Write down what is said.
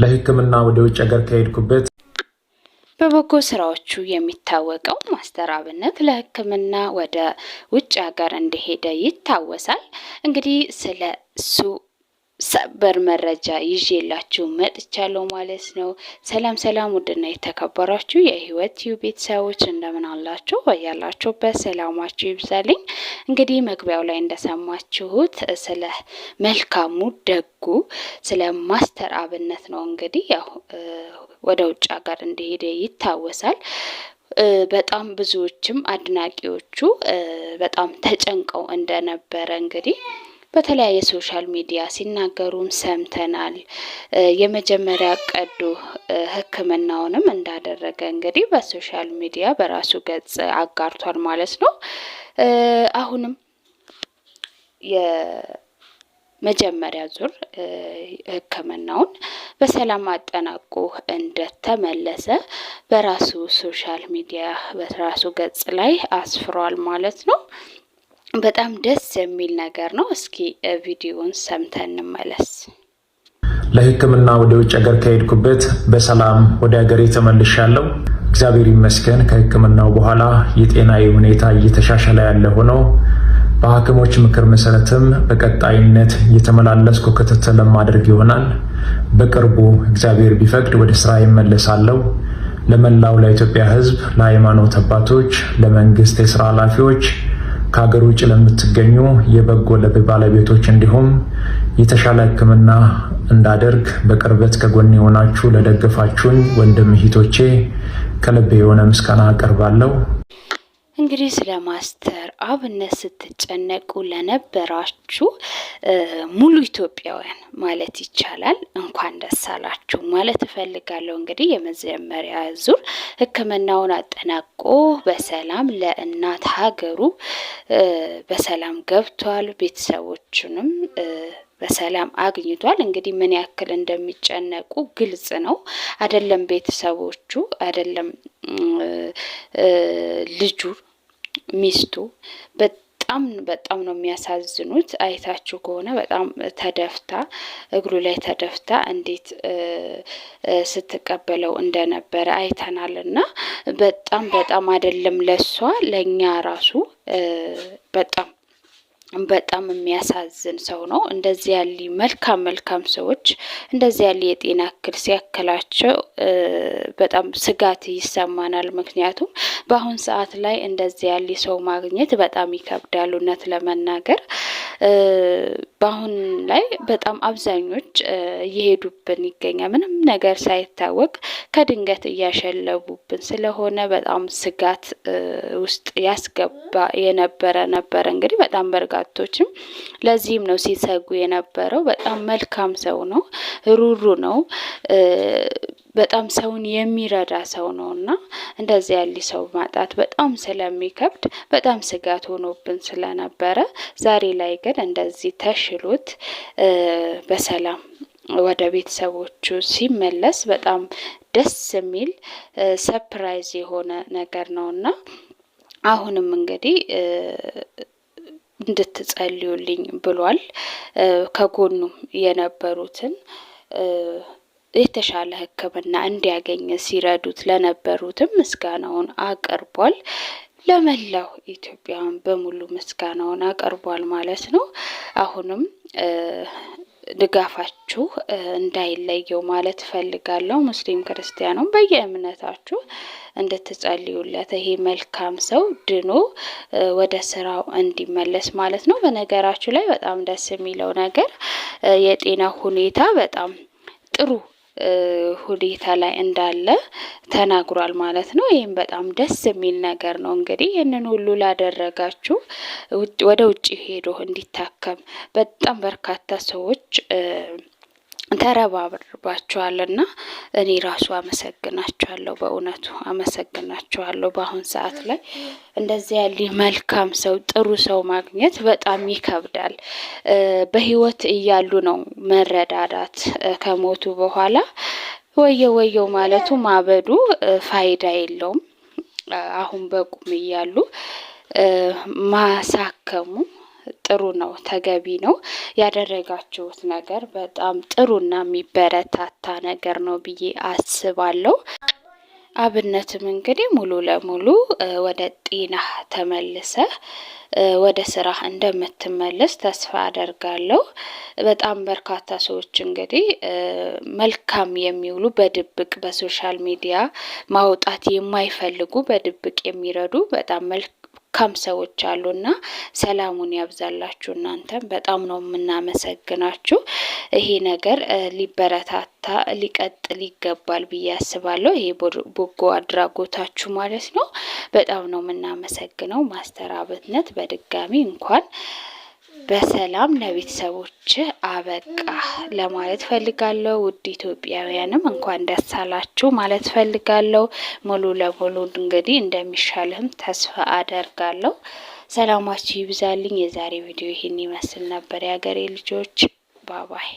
ለሕክምና ወደ ውጭ ሀገር ከሄድኩበት በበጎ ስራዎቹ የሚታወቀው ማስተር አብነት ለሕክምና ወደ ውጭ ሀገር እንደሄደ ይታወሳል። እንግዲህ ስለ እሱ ሰበር መረጃ ይዤላችሁ መጥቻለሁ ማለት ነው። ሰላም ሰላም፣ ውድና የተከበራችሁ የህይወት ቲዩብ ቤተሰቦች እንደምን አላችሁ? ያላችሁበት ሰላማችሁ ይብዛልኝ። እንግዲህ መግቢያው ላይ እንደሰማችሁት ስለ መልካሙ ደጉ ስለ ማስተር አብነት ነው። እንግዲህ ያው ወደ ውጭ ሀገር እንደሄደ ይታወሳል። በጣም ብዙዎችም አድናቂዎቹ በጣም ተጨንቀው እንደነበረ እንግዲህ በተለያየ ሶሻል ሚዲያ ሲናገሩም ሰምተናል። የመጀመሪያ ቀዶ ሕክምናውንም እንዳደረገ እንግዲህ በሶሻል ሚዲያ በራሱ ገጽ አጋርቷል ማለት ነው። አሁንም የመጀመሪያ ዙር ሕክምናውን በሰላም አጠናቆ እንደተመለሰ በራሱ ሶሻል ሚዲያ በራሱ ገጽ ላይ አስፍሯል ማለት ነው። በጣም ደስ የሚል ነገር ነው። እስኪ ቪዲዮውን ሰምተን እንመለስ። ለሕክምና ወደ ውጭ ሀገር ከሄድኩበት በሰላም ወደ ሀገሬ ተመልሻለሁ። እግዚአብሔር ይመስገን። ከሕክምናው በኋላ የጤናዬ ሁኔታ እየተሻሻለ ያለ ሆኖ በሐኪሞች ምክር መሰረትም በቀጣይነት እየተመላለስኩ ክትትል ለማድረግ ይሆናል። በቅርቡ እግዚአብሔር ቢፈቅድ ወደ ስራ ይመለሳለሁ። ለመላው ለኢትዮጵያ ሕዝብ፣ ለሃይማኖት አባቶች፣ ለመንግስት የስራ ኃላፊዎች፣ ከሀገር ውጭ ለምትገኙ የበጎ ልብ ባለቤቶች እንዲሁም የተሻለ ሕክምና እንዳደርግ በቅርበት ከጎን የሆናችሁ ለደገፋችሁኝ ወንድም እህቶቼ ከልብ የሆነ ምስጋና አቀርባለሁ። እንግዲህ ስለ ማስተር አብነት ስትጨነቁ ለነበራችሁ ሙሉ ኢትዮጵያውያን ማለት ይቻላል እንኳን ደስ አላችሁ ማለት እፈልጋለሁ። እንግዲህ የመጀመሪያ ዙር ሕክምናውን አጠናቆ በሰላም ለእናት ሀገሩ በሰላም ገብቷል። ቤተሰቦቹንም በሰላም አግኝቷል። እንግዲህ ምን ያክል እንደሚጨነቁ ግልጽ ነው። አይደለም ቤተሰቦቹ፣ አይደለም ልጁ፣ ሚስቱ በጣም ነው የሚያሳዝኑት። አይታችሁ ከሆነ በጣም ተደፍታ እግሩ ላይ ተደፍታ እንዴት ስትቀበለው እንደነበረ አይተናልና በጣም አይደለም ለሷ ለኛ ራሱ በጣም የሚያሳዝን ሰው ነው። እንደዚህ ያለ መልካም ሰዎች እንደዚህ ያለ የጤና እክል ሲያከላቸው በጣም ስጋት ይሰማናል። ምክንያቱም በአሁን ሰዓት ላይ እንደዚህ ያለ ሰው ማግኘት በጣም ይከብዳል። እውነት ለመናገር በአሁን ላይ በጣም አብዛኞች እየሄዱብን ይገኛል። ምንም ነገር ሳይታወቅ ከድንገት እያሸለቡብን ስለሆነ በጣም ስጋት ውስጥ ያስገባ የነበረ እንግዲህ በጣም በርካቶችም ለዚህም ነው ሲሰጉ የነበረው። በጣም መልካም ሰው ነው፣ ሩሩ ነው፣ በጣም ሰውን የሚረዳ ሰው ነውና እንደዚህ ያለ ሰው ማጣት በጣም ስለሚከብድ በጣም ስጋት ሆኖብን ስለነበረ ዛሬ ላይ ግን እንደዚህ ተሽሎት በሰላም ወደ ቤተሰቦቹ ሲመለስ በጣም ደስ የሚል ሰርፕራይዝ የሆነ ነገር ነውና አሁንም እንግዲህ እንድትጸልዩልኝ ብሏል። ከጎኑም የነበሩትን የተሻለ ሕክምና እንዲያገኝ ሲረዱት ለነበሩትም ምስጋናውን አቀርቧል። ለመላው ኢትዮጵያውያን በሙሉ ምስጋናውን አቀርቧል ማለት ነው። አሁንም ድጋፋችሁ እንዳይለየው ማለት ፈልጋለሁ። ሙስሊም ክርስቲያኑም በየእምነታችሁ እንድትጸልዩለት ይሄ መልካም ሰው ድኖ ወደ ስራው እንዲመለስ ማለት ነው። በነገራችሁ ላይ በጣም ደስ የሚለው ነገር የጤና ሁኔታ በጣም ጥሩ ሁኔታ ላይ እንዳለ ተናግሯል ማለት ነው። ይህም በጣም ደስ የሚል ነገር ነው። እንግዲህ ይህንን ሁሉ ላደረጋችሁ ወደ ውጭ ሄዶ እንዲታከም በጣም በርካታ ሰዎች ተረባርባችኋልና እኔ ራሱ አመሰግናችኋለሁ። በእውነቱ አመሰግናችኋለሁ። በአሁን ሰዓት ላይ እንደዚህ ያለ መልካም ሰው ጥሩ ሰው ማግኘት በጣም ይከብዳል። በህይወት እያሉ ነው መረዳዳት። ከሞቱ በኋላ ወየው ማለቱ ማበዱ ፋይዳ የለውም። አሁን በቁም እያሉ ማሳከሙ ጥሩ ነው፣ ተገቢ ነው። ያደረጋችሁት ነገር በጣም ጥሩና የሚበረታታ ነገር ነው ብዬ አስባለሁ። አብነትም እንግዲህ ሙሉ ለሙሉ ወደ ጤና ተመልሰህ ወደ ስራ እንደምትመለስ ተስፋ አደርጋለሁ። በጣም በርካታ ሰዎች እንግዲህ መልካም የሚውሉ በድብቅ በሶሻል ሚዲያ ማውጣት የማይፈልጉ በድብቅ የሚረዱ በጣም መልካም ሰዎች አሉና ሰላሙን ያብዛላችሁ። እናንተም በጣም ነው የምናመሰግናችሁ። ይሄ ነገር ሊበረታታ ሊቀጥል ይገባል ብዬ አስባለሁ። ይሄ በጎ አድራጎታችሁ ማለት ነው። በጣም ነው የምናመሰግነው። ማስተር አብነት በድጋሚ እንኳን በሰላም ለቤተሰቦች አበቃ ለማለት ፈልጋለሁ። ውድ ኢትዮጵያውያንም እንኳን ደስ አላችሁ ማለት ፈልጋለሁ። ሙሉ ለሙሉ እንግዲህ እንደሚሻልህም ተስፋ አደርጋለሁ። ሰላማችሁ ይብዛልኝ። የዛሬ ቪዲዮ ይህን ይመስል ነበር። የሀገሬ ልጆች ባባይ